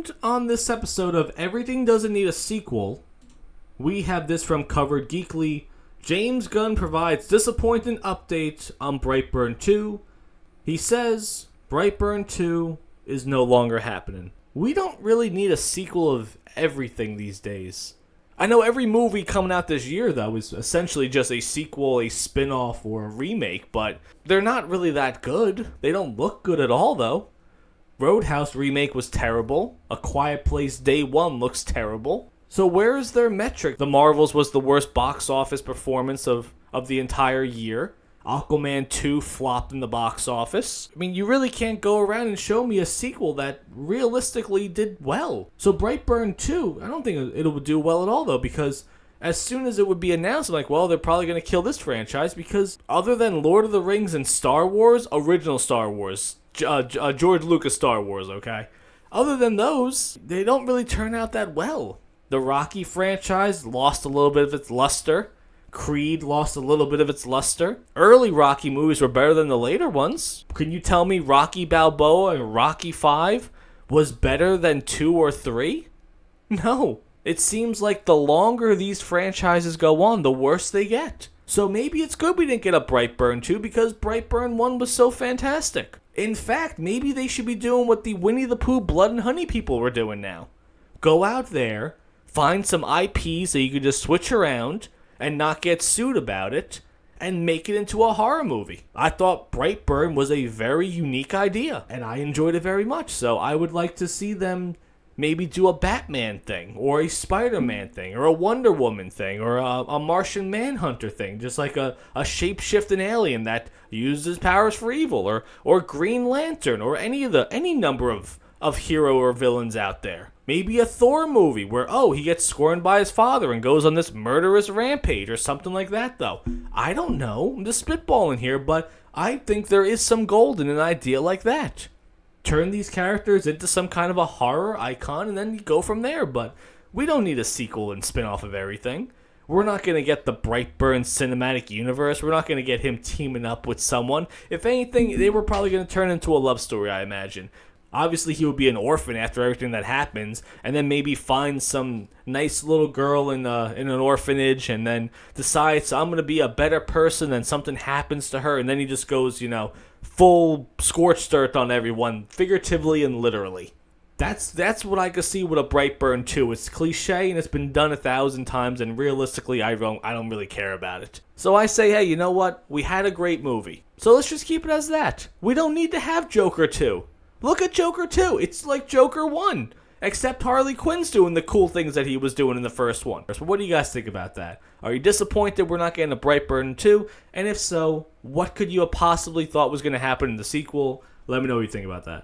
And on this episode of Everything Doesn't Need a Sequel, we have this from Covered Geekly. James Gunn provides disappointing update on Brightburn 2. He says Brightburn 2 is no longer happening. We don't really need a sequel of everything these days. I know every movie coming out this year, though, is essentially just a sequel, a spin-off, or a remake, but they're not really that good. They don't look good at all, though. Roadhouse remake was terrible. A Quiet Place Day 1 looks terrible. So where is their metric? The Marvels was the worst box office performance of the entire year. Aquaman 2 flopped in the box office. I mean, you really can't go around and show me a sequel that realistically did well. So Brightburn 2, I don't think it would do well at all, though, because as soon as it would be announced, I'm like, well, they're probably going to kill this franchise, because other than Lord of the Rings and Star Wars, original Star Wars, George Lucas Star Wars, okay? Other than those, they don't really turn out that well. The Rocky franchise lost a little bit of its luster. Creed lost a little bit of its luster. Early Rocky movies were better than the later ones. Can you tell me Rocky Balboa and Rocky 5 was better than 2 or 3? No. It seems like the longer these franchises go on, the worse they get. So maybe it's good we didn't get a Brightburn 2 because Brightburn 1 was so fantastic. In fact, maybe they should be doing what the Winnie the Pooh Blood and Honey people were doing now. Go out there, find some IPs that you can just switch around and not get sued about it, and make it into a horror movie. I thought Brightburn was a very unique idea, and I enjoyed it very much, so I would like to see them maybe do a Batman thing, or a Spider-Man thing, or a Wonder Woman thing, or a Martian Manhunter thing, just like a shape-shifting alien that uses powers for evil, or Green Lantern, or any number of hero or villains out there. Maybe a Thor movie where, he gets scorned by his father and goes on this murderous rampage or something like that, though. I don't know. I'm just spitballing here, but I think there is some gold in an idea like that. Turn these characters into some kind of a horror icon and then go from there, but we don't need a sequel and spin-off of everything. We're not going to get the Brightburn cinematic universe. We're not going to get him teaming up with someone. If anything, they were probably going to turn into a love story, I imagine. Obviously, he would be an orphan after everything that happens, and then maybe find some nice little girl in an orphanage, and then decides, I'm going to be a better person, and something happens to her, and then he just goes, full scorched earth on everyone, figuratively and literally. That's what I could see with a Brightburn 2. It's cliche, and it's been done 1,000 times, and realistically, I don't really care about it. So I say, hey, you know what? We had a great movie. So let's just keep it as that. We don't need to have Joker 2. Look at Joker 2. It's like Joker 1. Except Harley Quinn's doing the cool things that he was doing in the first one. So what do you guys think about that? Are you disappointed we're not getting a Brightburn 2? And if so, what could you have possibly thought was going to happen in the sequel? Let me know what you think about that.